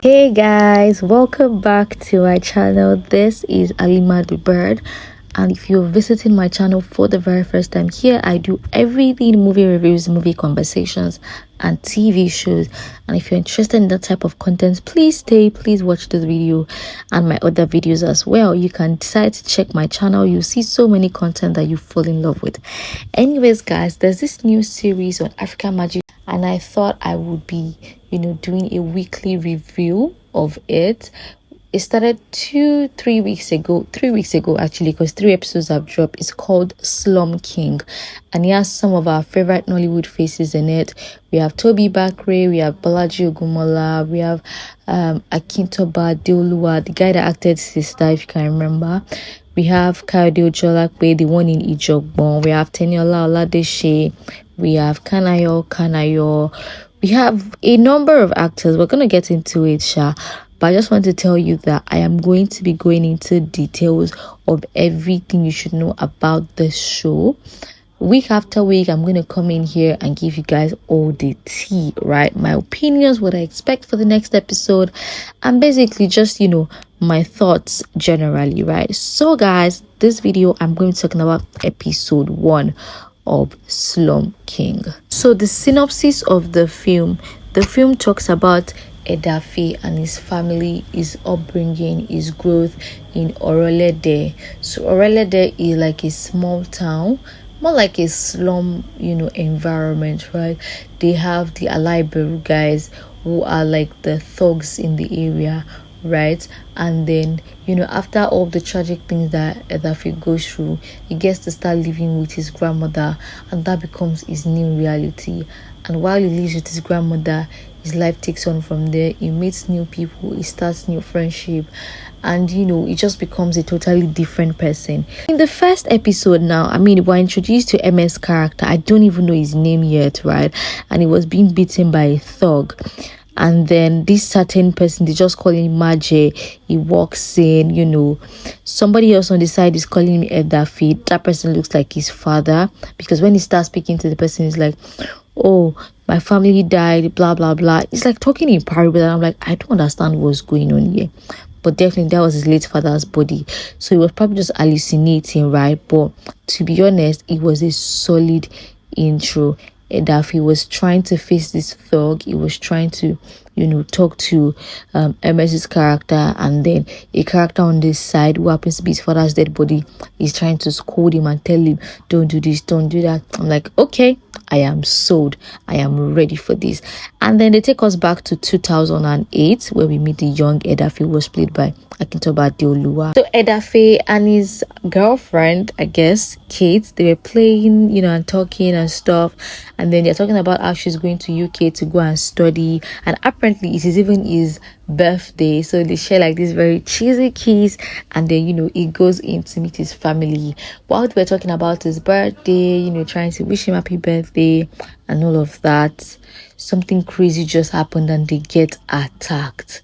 Hey guys, welcome back to my channel. This is Halimah TheBird, and if you're visiting my channel for the very first time, here I do everything: movie reviews, movie conversations, and TV shows. And if you're interested in that type of content, please stay, please watch this video and my other videos as well. You can decide to check my channel. You see so many content that you fall in love with. Anyways guys, there's this new series on African magic, and I thought I would be doing a weekly review of it. It started 3 weeks ago actually, because 3 episodes have dropped. It's called Slum King, and it has some of our favorite Nollywood faces in it. We have Tobi Bakre, we have Balaji Ogumola, we have Akintoba, Adeoluwa, the guy that acted Sister, if you can remember. We have Kayode Ojolakwe, the one in Ijogbon. We have Teniola Oladeshe. We have Kanayo. We have a number of actors. We're going to get into it, Sha. But I just want to tell you that I am going to be going into details of everything you should know about the show. Week after week, I'm going to come in here and give you guys all the tea, right? My opinions, what I expect for the next episode, and basically just, my thoughts generally, right? So guys, this video, I'm going to be talking about episode 1 of Slum King. So the synopsis of the film talks about Edafe and his family, his upbringing, his growth in Orolede. So Orolede is like a small town, more like a slum, environment, right? They have the Alaiberu guys who are like the thugs in the area, right? And then after all the tragic things that Edafe goes through, he gets to start living with his grandmother, and that becomes his new reality. And while he lives with his grandmother, his life takes on from there. He meets new people, he starts new friendship, and he just becomes a totally different person. In the first episode now, we're introduced to MS character. I don't even know his name yet, right? And he was being beaten by a thug. And then this certain person, they just call him Maje. He walks in, somebody else on the side is calling him Edafe. That person looks like his father, because when he starts speaking to the person, he's like, oh, my family died, blah, blah, blah. It's like talking in parable. And I'm like, I don't understand what's going on here. But definitely that was his late father's body. So he was probably just hallucinating, right? But to be honest, it was a solid intro. Edafe was trying to face this thug. He was trying to, talk to MS's character, and then a character on this side who happens to be his father's dead body is trying to scold him and tell him, don't do this, don't do that. I'm like, okay, I am sold. I am ready for this. And then they take us back to 2008, where we meet the young Edafe, who was played by Akintoba Adeoluwa. So Edafe and his girlfriend, I guess, Kate, they were playing, and talking and stuff. And then they're talking about how she's going to UK to go and study. And apparently it is even his birthday. So they share like this very cheesy kiss. And then, he goes in to meet his family. While we're talking about his birthday, trying to wish him happy birthday and all of that, something crazy just happened and they get attacked.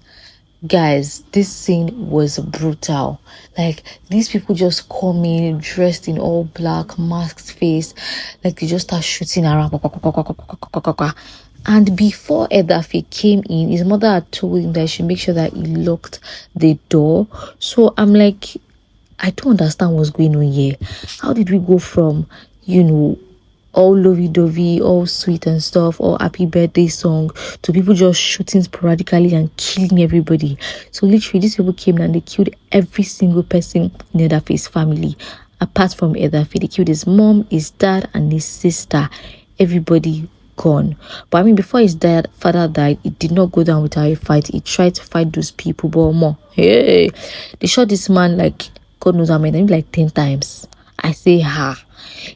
Guys, this scene was brutal. Like, these people just come in dressed in all black, masked face, like they just start shooting around. And before Edafe came in, his mother had told him that he should make sure that he locked the door. So I'm like, I don't understand what's going on here. How did we go from all lovey-dovey, all sweet and stuff, all happy birthday song, to people just shooting sporadically and killing everybody? So literally, these people came and they killed every single person in Edafe's family. Apart from Edafe, they killed his mom, his dad, and his sister. Everybody gone. But before his father died, it did not go down without a fight. He tried to fight those people, but more. Hey, they shot this man like God knows how many times, like 10 times. I say,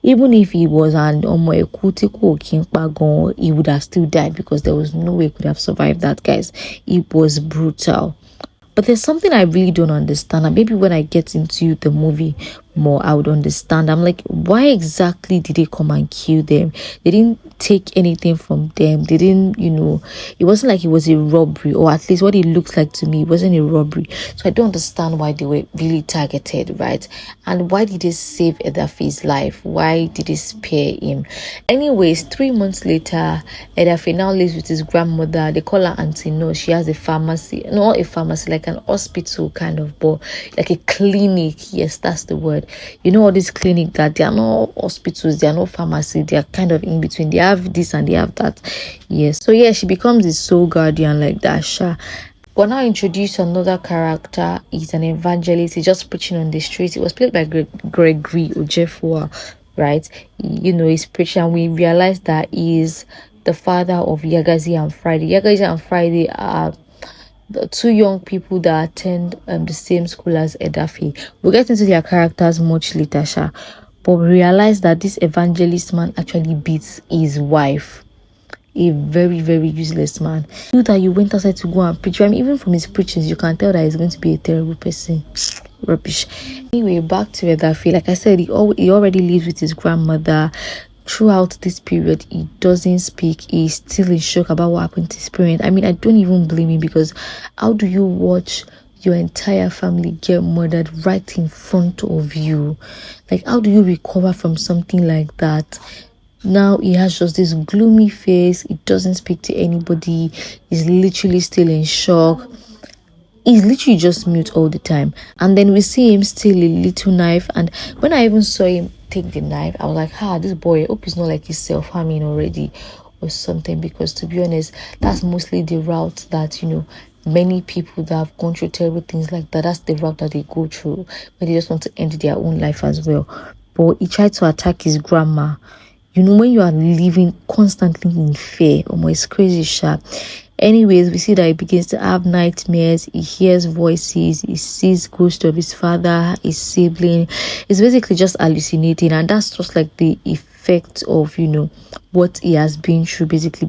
even if he was an he would have still died, because there was no way he could have survived that, guys. It was brutal. But there's something I really don't understand, and maybe when I get into the movie, more, I would understand. I'm like, why exactly did they come and kill them? They didn't take anything from them. They didn't, it wasn't like it was a robbery, or at least what it looks like to me, it wasn't a robbery. So I don't understand why they were really targeted, right? And why did they save Edafe'S life? Why did they spare him? Anyways, 3 months later, Edafe now lives with his grandmother. They call her Auntie No. She has a pharmacy, not a pharmacy, like an hospital kind of, but like a clinic. Yes, that's the word. All these clinics that they are not hospitals, they are not pharmacy, they are kind of in between. They have this and they have that. Yes. So yeah, she becomes his sole guardian like that. Sha. We're now introduced to another character. He's an evangelist. He's just preaching on the streets. It was played by Gregory Ojefua, right? He's preaching, and we realize that he is the father of Yagazi and Friday. Yagazi and Friday are the two young people that attend the same school as Edafe. We'll get into their characters much later, Sha. But we realize that this evangelist man actually beats his wife. A very, very useless man. You that you went outside to go and preach. I mean, even from his preachings, you can tell that he's going to be a terrible person. Rubbish. Anyway, back to Edafe. Like I said, he already lives with his grandmother. Throughout this period, he doesn't speak. He's still in shock about what happened to his parents. I mean, I don't even blame him, because how do you watch your entire family get murdered right in front of you? Like, how do you recover from something like that? Now he has just this gloomy face. He doesn't speak to anybody. He's literally still in shock. He's literally just mute all the time. And then we see him steal a little knife. And when I even saw him take the knife, I was like, this boy, I hope he's not like he's self-harming already or something. Because to be honest, that's mostly the route that, many people that have gone through terrible things like that, that's the route that they go through, but they just want to end their own life as well. But he tried to attack his grandma. When you are living constantly in fear, it's crazy, sharp. Anyways, we see that he begins to have nightmares. He hears voices. He sees ghosts of his father, his sibling. It's basically just hallucinating, and that's just like the effect of what he has been through, basically.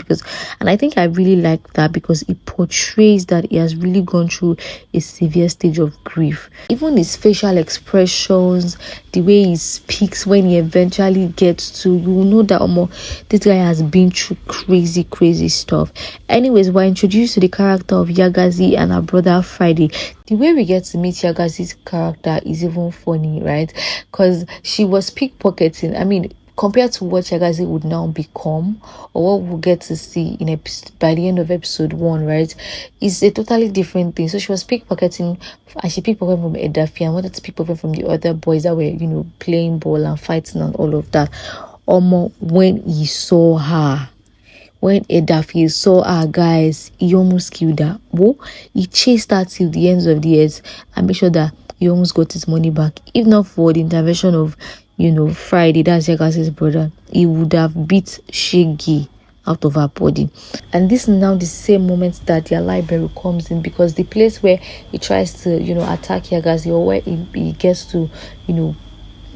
And I think I really like that, because it portrays that he has really gone through a severe stage of grief. Even his facial expressions, the way he speaks when he eventually gets to, that this guy has been through crazy stuff. Anyways, we're introduced to the character of Yagazi and her brother Friday. The way we get to meet Yagazi's character is even funny, right? Because she was pickpocketing. I mean, compared to what Yagazi would now become, or what we'll get to see by the end of episode 1, right, is a totally different thing. So she was pickpocketing, and she pickpocketed from Edafe and wanted to pickpocket from the other boys that were, playing ball and fighting and all of that. When he saw her, when Edafe saw her, guys, he almost killed her. He chased her till the ends of the earth and made sure that he almost got his money back. If not for the intervention of Friday, that's Yagazi's brother, he would have beat Shaggy out of her body. And this is now the same moment that the library comes in, because the place where he tries to attack Yagazi, or where he gets to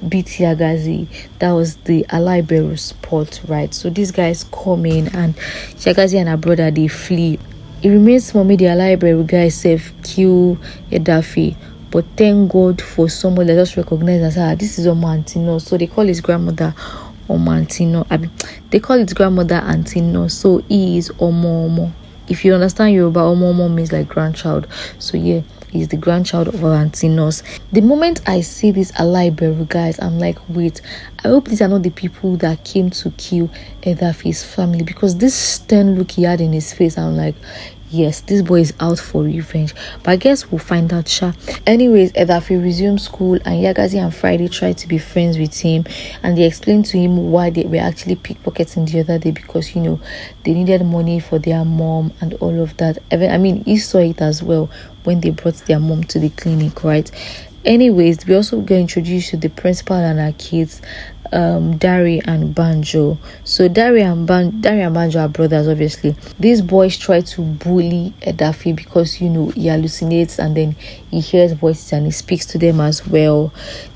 beat Yagazi, that was the library spot, right? So these guys come in, and Yagazi and her brother, they flee. It remains for me the library guys safe kill Edafe. But thank God for someone that just recognizes as this is Omantino. So they call his grandmother Omantino. They call his grandmother Antino. So he is Omo. If you understand Yoruba, Omo means like grandchild. So yeah, he's the grandchild of our Antinos. The moment I see this Aliberu, guys, I'm like, wait, I hope these are not the people that came to kill Edafe'S family, because this stern look he had in his face, I'm like, yes, this boy is out for revenge. But I guess we'll find out, sha. Anyways, Edafe resumed school, and Yagazi and Friday tried to be friends with him, and they explained to him why they were actually pickpocketing the other day, because they needed money for their mom and all of that. I mean, he saw it as well when they brought their mom to the clinic, right? Anyways, we also get introduced to the principal and her kids, Dari and Banjo. So Dari and Banjo are brothers, obviously. These boys try to bully Edafe because he hallucinates, and then he hears voices and he speaks to them as well.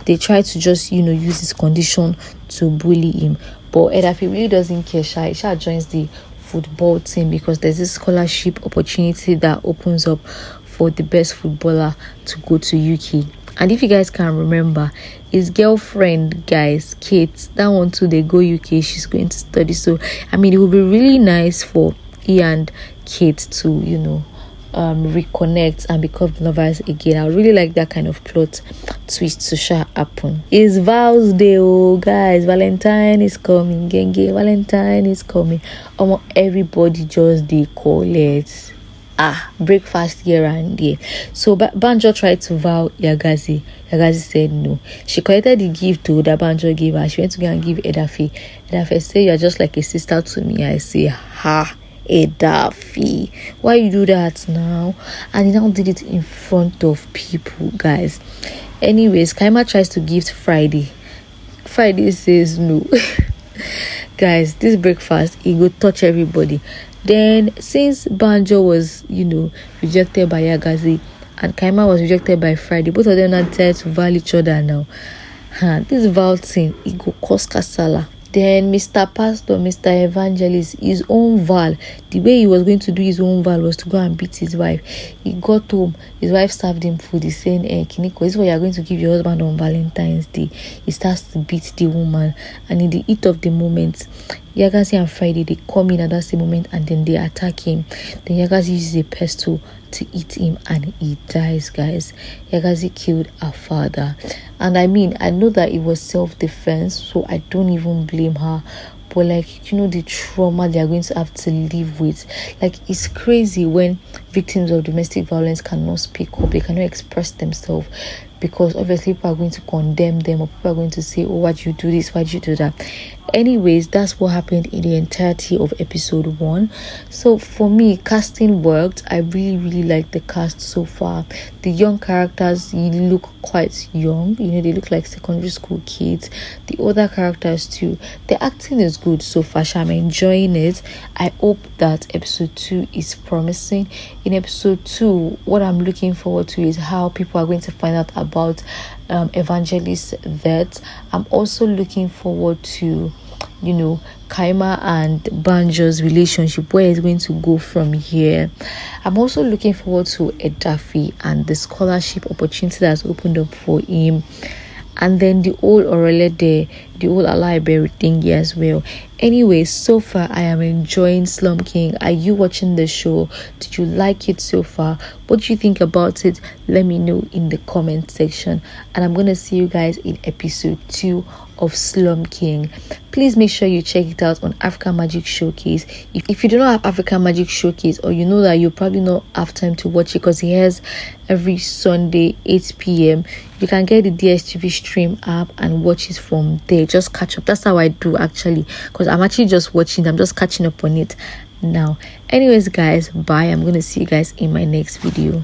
They try to just use his condition to bully him, but Edafe really doesn't care. He joins the football team because there's this scholarship opportunity that opens up for the best footballer to go to UK. And if you guys can remember, his girlfriend, guys, Kate, that one too, they go UK, she's going to study. So I mean, it would be really nice for he and Kate to, you know, reconnect and become lovers again. I really like that kind of plot twist to shall happen. It's Vows Day, oh guys, Valentine is coming, genge, Valentine is coming. Almost everybody just they call it breakfast here and there. So Banjo tried to vow Yagazi. Yagazi said no. She collected the gift that Banjo gave her. She went to go and give Edafe. Edafe said, "You are just like a sister to me." I say, ha, Edafe, why you do that now? And he now did it in front of people, guys. Anyways, Kaima tries to gift Friday. Friday says no. Guys, this breakfast, it go touch everybody. Then since Banjo was, you know, rejected by Yagazi and Kaima was rejected by Friday, both of them now decided to vow each other now. This vow thing, it go cause kasala. Then Mr. Pastor, Mr. Evangelist, his own vow, the way he was going to do his own vow was to go and beat his wife. He got home, his wife served him food. He's saying, Kiniko, this is what you are going to give your husband on Valentine's Day. He starts to beat the woman, and in the heat of the moment, Yagazi and Friday, they come in at that same moment and then they attack him. Then Yagazi uses a pestle to eat him and he dies, guys. Yagazi killed her father. And I mean, I know that it was self-defense, so I don't even blame her. But like, you know, the trauma they are going to have to live with. Like, it's crazy when victims of domestic violence cannot speak up, they cannot express themselves, because obviously people are going to condemn them, or people are going to say, oh, why'd you do this, why'd you do that? Anyways, that's what happened in the entirety of episode 1. So for me, casting worked. I really like the cast so far. The young characters, you look quite young, you know, they look like secondary school kids. The other characters too, the acting is good so far. I'm enjoying it. I hope that episode 2 is promising. In episode 2, what I'm looking forward to is how people are going to find out about Evangelist's death. I'm also looking forward to, you know, Kaima and Banjo's relationship, where it's going to go from here. I'm also looking forward to Edafe and the scholarship opportunity that's opened up for him. And then the whole Orelede, the whole Alaiberry thingy as well. Anyway, so far I am enjoying Slum King. Are you watching the show? Did you like it so far? What do you think about it? Let me know in the comment section. And I'm gonna see you guys in episode 2 of Slum King. Please make sure you check it out on African Magic Showcase. If you do not have African Magic Showcase, or you know that you probably not have time to watch it because it airs every Sunday 8 p.m, you can get the DSTV stream app and watch it from there. Just catch up. That's how I do actually, because I'm actually just watching. I'm just catching up on it now. Anyways, guys, bye. I'm gonna see you guys in my next video.